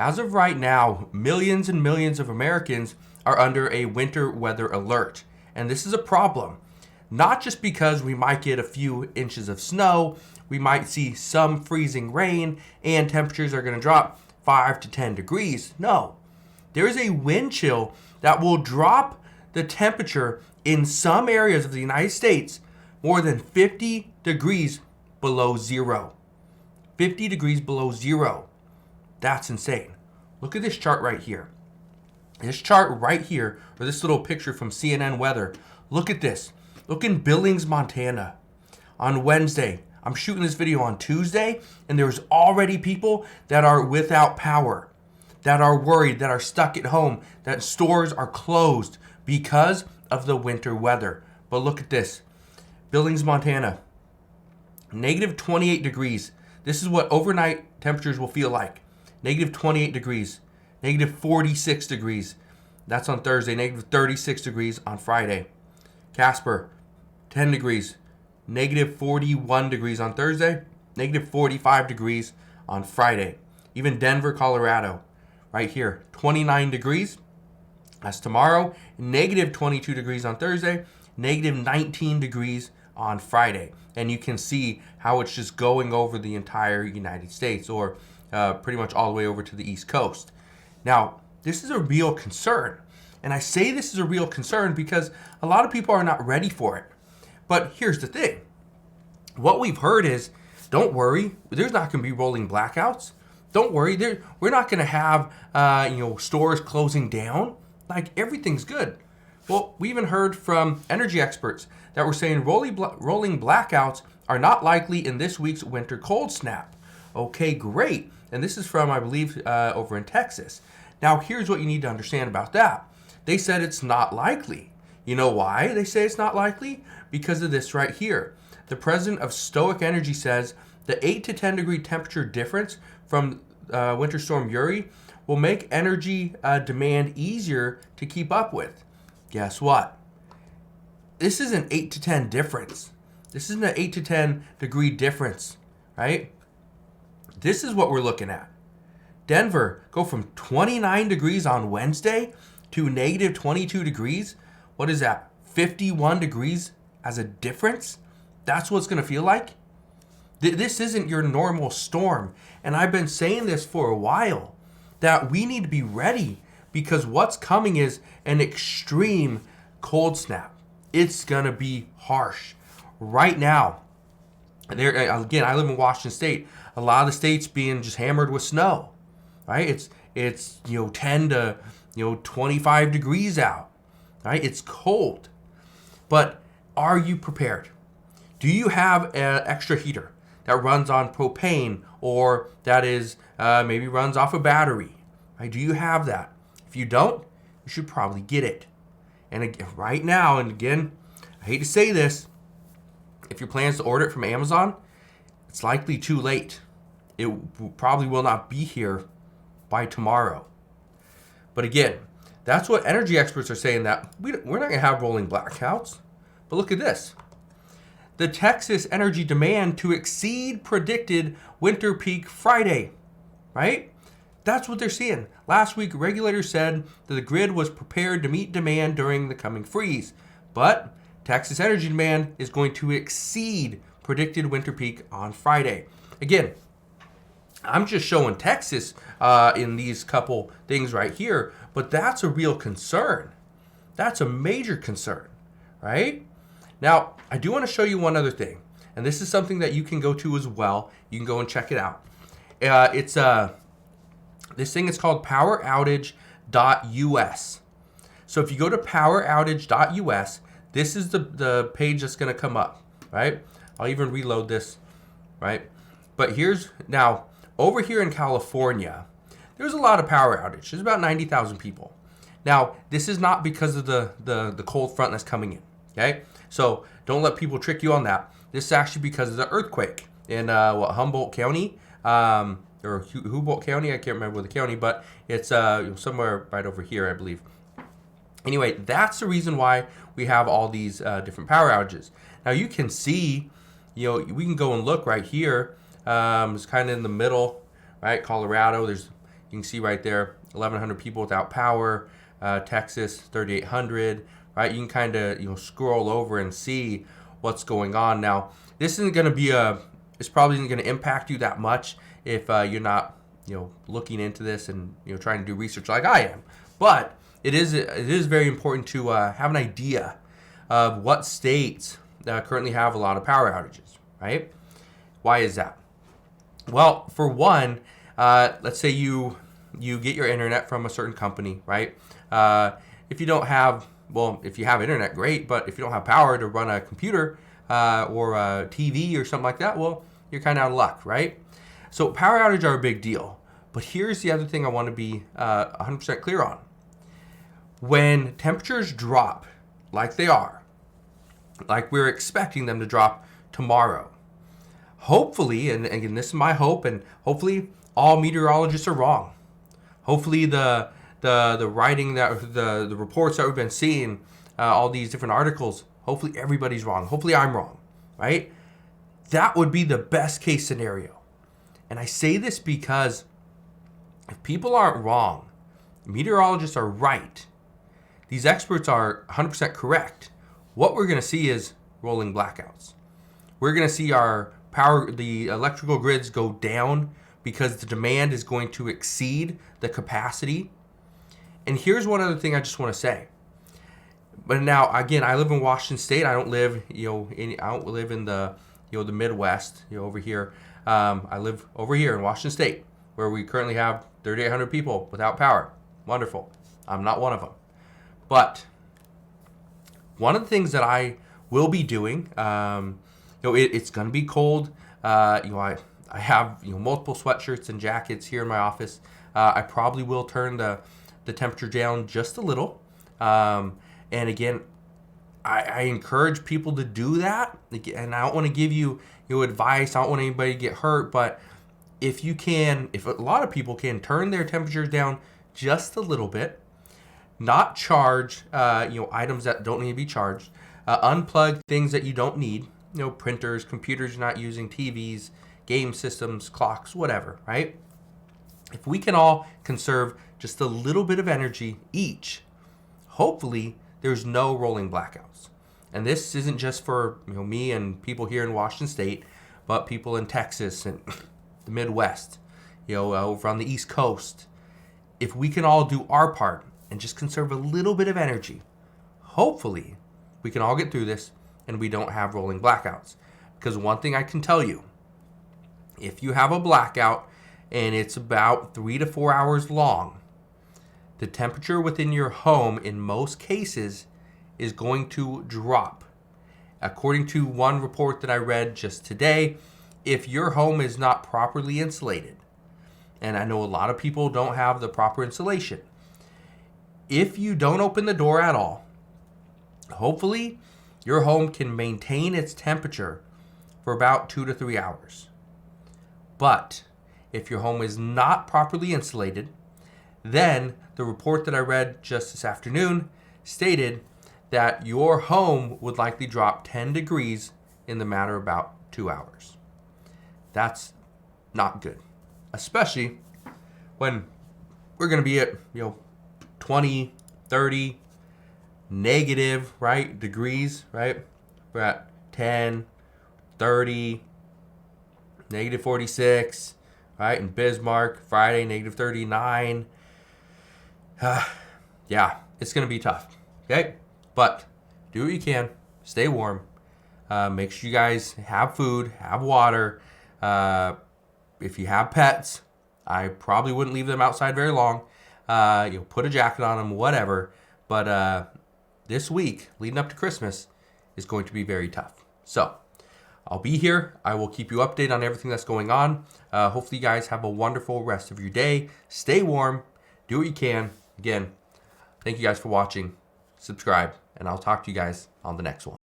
As of right now, millions and millions of Americans are under a winter weather alert. And this is a problem. Not just because we might get a few inches of snow, we might see some freezing rain, and temperatures are going to drop 5 to 10 degrees. No, there is a wind chill that will drop the temperature in some areas of the United States more than 50 degrees below zero. 50 degrees below zero. That's insane. Look at this chart right here. This chart right here, or this little picture from CNN Weather. Look at this. Look in Billings, Montana. On Wednesday, I'm shooting this video on Tuesday, and there's already people that are without power, that are worried, that are stuck at home, that stores are closed because of the winter weather. But look at this. Billings, Montana, negative 28 degrees. This is what overnight temperatures will feel like. Negative 28 degrees, negative 46 degrees. That's on Thursday, negative 36 degrees on Friday. Casper, 10 degrees, negative 41 degrees on Thursday, negative 45 degrees on Friday. Even Denver, Colorado, right here, 29 degrees. That's tomorrow, negative 22 degrees on Thursday, negative 19 degrees on Friday. And you can see how it's just going over the entire United States, or pretty much all the way over to the East Coast. Now, this is a real concern. And I say this is a real concern because a lot of people are not ready for it. But here's the thing. What we've heard is, don't worry, there's not going to be rolling blackouts. Don't worry, we're not going to have stores closing down. Like, everything's good. Well, we even heard from energy experts that were saying rolling blackouts are not likely in this week's winter cold snap. Okay, great. And this is from, I believe, over in Texas. Now, here's what you need to understand about that. They said it's not likely. You know why they say it's not likely? Because of this right here. The president of Stoic Energy says the 8 to 10 degree temperature difference from Winter Storm Uri will make energy demand easier to keep up with. Guess what? This is an 8 to 10 difference. This isn't an 8 to 10 degree difference, right? This is what we're looking at. Denver, go from 29 degrees on Wednesday to negative 22 degrees. What is that? 51 degrees as a difference? That's what it's going to feel like? This isn't your normal storm. And I've been saying this for a while, that we need to be ready, because what's coming is an extreme cold snap. It's going to be harsh. Right now, again, I live in Washington State. A lot of the states being just hammered with snow, right? It's 10 to 25 degrees out, right? It's cold. But are you prepared? Do you have an extra heater that runs on propane, or that is maybe runs off a battery? Right? Do you have that? If you don't, you should probably get it. And again, right now, and again, I hate to say this, if your plans to order it from Amazon, it's likely too late. It probably will not be here by tomorrow. But again, that's what energy experts are saying, that we're not going to have rolling blackouts. But look at this. The Texas energy demand to exceed predicted winter peak Friday, right? That's what they're seeing. Last week, regulators said that the grid was prepared to meet demand during the coming freeze. But Texas energy demand is going to exceed predicted winter peak on Friday. Again, I'm just showing Texas in these couple things right here, but that's a real concern. That's a major concern, right? Now, I do want to show you one other thing, and this is something that you can go to as well. You can go and check it out. This thing is called poweroutage.us. So if you go to poweroutage.us, this is the page that's going to come up, right? I'll even reload this, right? But now, over here in California, there's a lot of power outage. There's about 90,000 people. Now, this is not because of the cold front that's coming in, okay? So don't let people trick you on that. This is actually because of the earthquake in Humboldt County, or Humboldt County. I can't remember the county, but it's somewhere right over here, I believe. Anyway, that's the reason why we have all these different power outages. Now you can see, we can go and look right here. It's kind of in the middle, right? Colorado. There's You can see right there, 1,100 people without power. Texas, 3,800. Right? You can kind of scroll over and see what's going on. Now, this isn't going to be it's probably isn't going to impact you that much if you're not looking into this and trying to do research like I am. But it is very important to have an idea of what states currently have a lot of power outages. Right? Why is that? Well, for one, let's say you get your internet from a certain company, right? If you don't have, if you have internet, great. But if you don't have power to run a computer or a TV or something like that, well, you're kind of out of luck, right? So power outages are a big deal. But here's the other thing I want to be 100% clear on. When temperatures drop like they are, like we're expecting them to drop tomorrow, hopefully, and again, this is my hope, and hopefully all meteorologists are wrong. Hopefully the writing that the reports that we've been seeing, all these different articles, hopefully everybody's wrong. Hopefully I'm wrong, right? That would be the best case scenario. And I say this because if people aren't wrong, meteorologists are right, these experts are 100% correct, what we're going to see is rolling blackouts. We're going to see our power, the electrical grids go down because the demand is going to exceed the capacity. And here's one other thing I just want to say. But now, again, I live in Washington State. I don't live, I don't live in the, the Midwest, over here. I live over here in Washington State, where we currently have 3,800 people without power. Wonderful. I'm not one of them. But one of the things that I will be doing, it's going to be cold. I have multiple sweatshirts and jackets here in my office. I probably will turn the temperature down just a little. And again, I encourage people to do that. And I don't want to give you advice. I don't want anybody to get hurt. But if a lot of people can turn their temperatures down just a little bit, not charge items that don't need to be charged, unplug things that you don't need, printers, computers you're not using, TVs, game systems, clocks, whatever, right? If we can all conserve just a little bit of energy each, hopefully there's no rolling blackouts. And this isn't just for me and people here in Washington State, but people in Texas and the Midwest, over on the East Coast. If we can all do our part and just conserve a little bit of energy, hopefully we can all get through this and we don't have rolling blackouts. Because one thing I can tell you, if you have a blackout and it's about 3 to 4 hours long, the temperature within your home in most cases is going to drop. According to one report that I read just today, if your home is not properly insulated, and I know a lot of people don't have the proper insulation, if you don't open the door at all, hopefully your home can maintain its temperature for about 2 to 3 hours. But if your home is not properly insulated, then the report that I read just this afternoon stated that your home would likely drop 10 degrees in the matter of about 2 hours. That's not good, especially when we're going to be at 20, 30 negative, right, degrees, right? We're at 10, 30, negative 46, right? In Bismarck, Friday, negative 39. Yeah, it's going to be tough, okay? But do what you can. Stay warm. Make sure you guys have food, have water. If you have pets, I probably wouldn't leave them outside very long. Put a jacket on them, whatever. But this week, leading up to Christmas, is going to be very tough. So I'll be here. I will keep you updated on everything that's going on. Hopefully you guys have a wonderful rest of your day. Stay warm. Do what you can. Again, thank you guys for watching. Subscribe, and I'll talk to you guys on the next one.